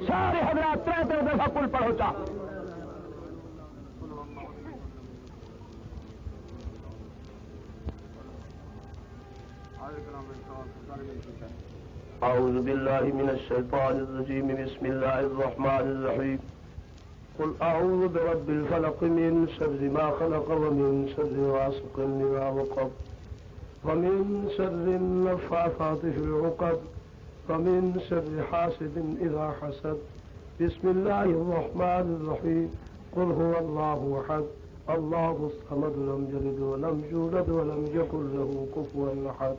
سارے حضرات 3 دفعہ کل پڑھو چا اعوذ باللہ من الشیطان الرجیم بسم اللہ الرحمن الرحیم قل اعوذ برب الفلق من شر ما خلق ومن شر غاسق اذا وقب ومن شر النفاثات في العقد ومن شر حاسد اذا حسد بسم الله الرحمن الرحيم قل هو الله احد الله الصمد لم يلد ولم يولد ولم يكن له كفوا احد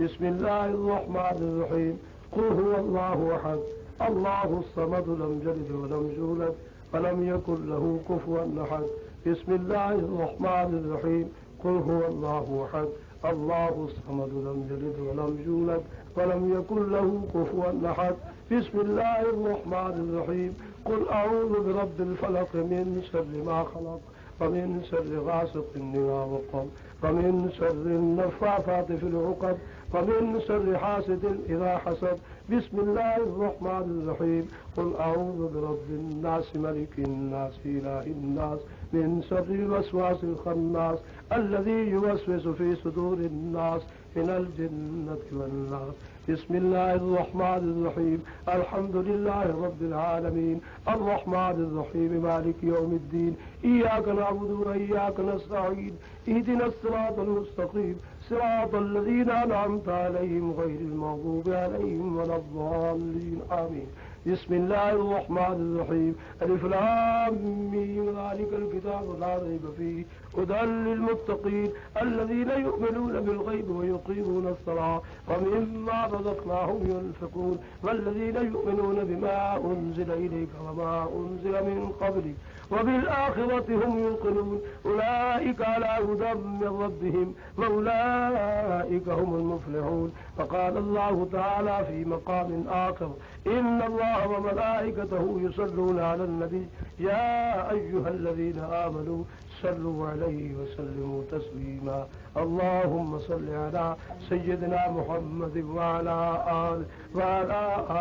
بسم الله الرحمن الرحيم قل هو الله احد الله الصمد لم يلد ولم يولد ولم يكن له كفوا احد بسم الله الرحمن الرحيم قل هو الله احد الله الصمد لم يلد ولم يولد ولم يكن له كفوا احد بسم الله الرحمن الرحيم قل اعوذ برب الفلق من شر ما خلق ومن شر غاسق اذا وقب ومن شر النفاثات في العقد ومن شر حاسد اذا حسد بسم الله الرحمن الرحيم قل اعوذ برب الناس ملك الناس اله الناس من شر الوسواس الخناس الذي يوسوس في صدور الناس من الجنة والناس بسم الله الرحمن الرحيم الحمد لله رب العالمين الرحمن الرحيم مالك يوم الدين إياك نعبد وإياك نستعين اهدنا الصراط المستقيم صراط الذين أنعمت عليهم غير المغضوب عليهم ولا الضالين آمين بسم الله الرحمن الرحيم الف لام ميم ذلك الكتاب لا ريب فيه هدى للمتقين الذين يؤمنون بالغيب ويقيمون الصلاة ومما رزقناهم ينفقون والذين يؤمنون بما أنزل إليك وما أنزل من قبلك وبالآخرة هم يوقنون أولئك على هدى من ربهم وأولئك هم المفلحون فقال الله تعالى في مقام آخر إن الله وملائكته يصلون على النبي يا أيها الذين آمنوا صلوا عليه وسلموا تسليما اللهم صل على سيدنا محمد وعلى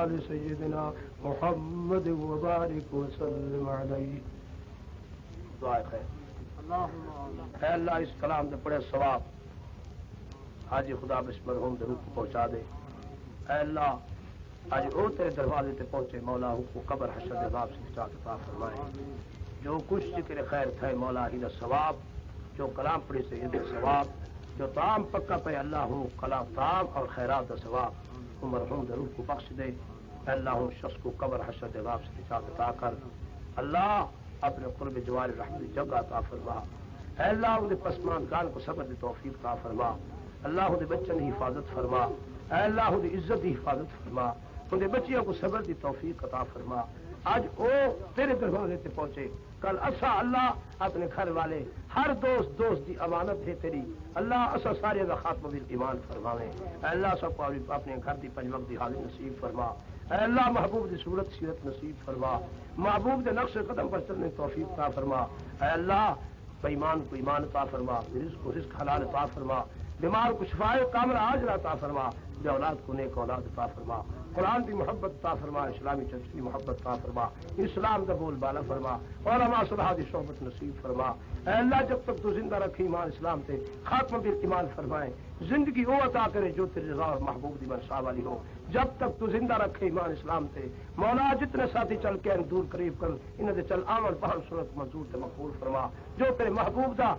آل سيدنا محمد وبارك وسلم عليه. دعا خیر. اے اللہ اس کلام دے بڑے ثواب حاجی خدا بس مرحوم دے روح کو پہنچا دے. اے اللہ آج او تیرے دروازے تے پہنچے مولا کو قبر حشر عذاب سے بچا کے عطا فرمائے. جو کچھ ذکر خیر تھے مولا ہی دا ثواب جو کلام پڑھی سے ان ثواب جو تام پکا پہ اللہ ہوں کلام تام اور خیرات دا ثواب وہ مرحوم دے روح کو بخش دے. اے اللہ ہوں شخص کو قبر حشر عذاب سے بچا کے عطا کر. اللہ اپنے قرب جوار رحمت جگہ عطا فرما. اے اللہ ان پسماندگان کو صبر دی توفیق عطا فرما. اللہ ان بچوں کی حفاظت فرما. اے اللہ ان عزت کی حفاظت فرما. ان بچیوں کو صبر دی توفیق عطا فرما. آج او تیرے دروازے سے پہنچے کل اسا اللہ اپنے گھر والے ہر دوست دی امانت ہے تیری. اللہ اسا سارے کا خاتمہ بالایمان فرماویں. اے اللہ سب کو اپنے گھر دی 5 وقت دی حاضری نصیب فرما. اے اللہ محبوب دی صورت سیرت نصیب فرما. محبوب دے نقش قدم پر چلنے توفیق عطا فرما. اے اللہ ایمان کو ایمان عطا فرما. رزق کو رزق حلال عطا فرما. بیمار کو شفائے کاملہ عاجلہ عطا فرما. بے اولاد کو نیک اولاد عطا فرما. قرآن کی محبت عطا فرما. اسلامی چرچ کی محبت عطا فرما. اسلام کا بول بالا فرما. علماء صلاح دی صحبت نصیب فرما. اے اللہ جب تک تو زندہ رکھے ایمان اسلام تے خاتمہ بالایمان فرمائے. زندگی وہ عطا کرے جو تیرے رضا اور محبوب دی منشا والی ہو. جب تک تو زندہ رکھے ایمان اسلام تے مولا جتنے ساتھی چل کے دور قریب کر انہیں دے چل آمن بہن سنت منظور تے مقبول فرما. جو تیرے محبوب دا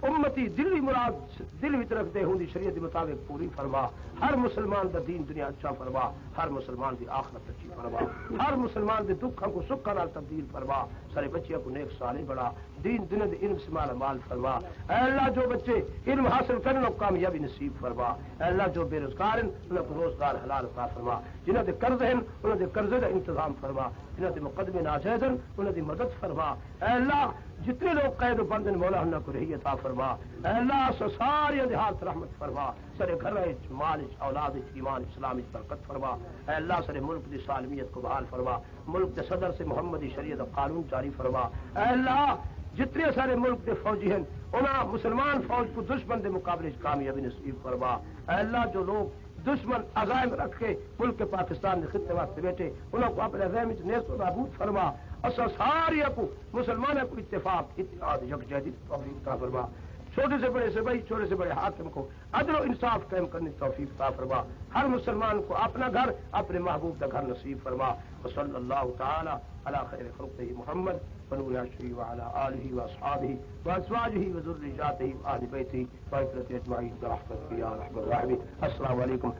امتی دلی مراد دل وچ رکھتے ہوں دی شریعت کے مطابق پوری فرما. ہر مسلمان دا دین دنیا اچھا فرما. ہر مسلمان دی آخرت اچھی فرما. ہر مسلمان دے دکھاں کو سکھاں نال تبدیل فرما. سارے بچیاں کو نیک صالح بنا. دین دنیا دے علم سے مالا مال فرما. اے اللہ جو بچے علم حاصل کرنے کو کامیابی نصیب فرما. اے اللہ جو بے روزگار ہیں انہیں کو روزگار حلال عطا فرما. جنہاں دے قرض ہیں انہاں دے قرضے دا انتظام فرما. جنہاں دے مقدمے ناجائز ہیں انہاں دی مدد فرما. اے اللہ جتنے لوگ قید و بند ہیں مولا انہاں کو رہی عطا فرما. اے اللہ ساری دیہات رحمت فرما. سارے گھر مال اولاد ایمان اسلام برکت فرما. اے اللہ سارے ملک دی سالمیت کو بحال فرما. ملک کے صدر سے محمدی شریعت قانون جاری فرما. اے اللہ جتنے سارے ملک کے فوجی ہیں انہاں مسلمان فوج کو دشمن کے مقابلے کامیابی نصیب فرما. اے اللہ جو لوگ دشمن عزائم رکھ کے ملک پاکستان کے خطے واسطے بیٹھے انہوں کو اپنے عزائم نیست و نابود فرما. اسا ساری کو مسلمانوں کو اتفاق اتحاد یکجہتی توفیق عطا فرما. چھوٹے سے بڑے صبئی چھوٹے سے بڑے حاکم کو عدل و انصاف قائم کرنے کی توفیق عطا فرما. ہر مسلمان کو اپنا گھر اپنے محبوب کا گھر نصیب فرما. وصلی اللہ تعالی علی خیر خلقہ محمد ونور عرشہ وعلی آلہ واصحابہ وازواجہ وذریاتہ وآل بیتہ وعترتہ اجمعین برحمتک یا ارحم الراحمین. السلام علیکم.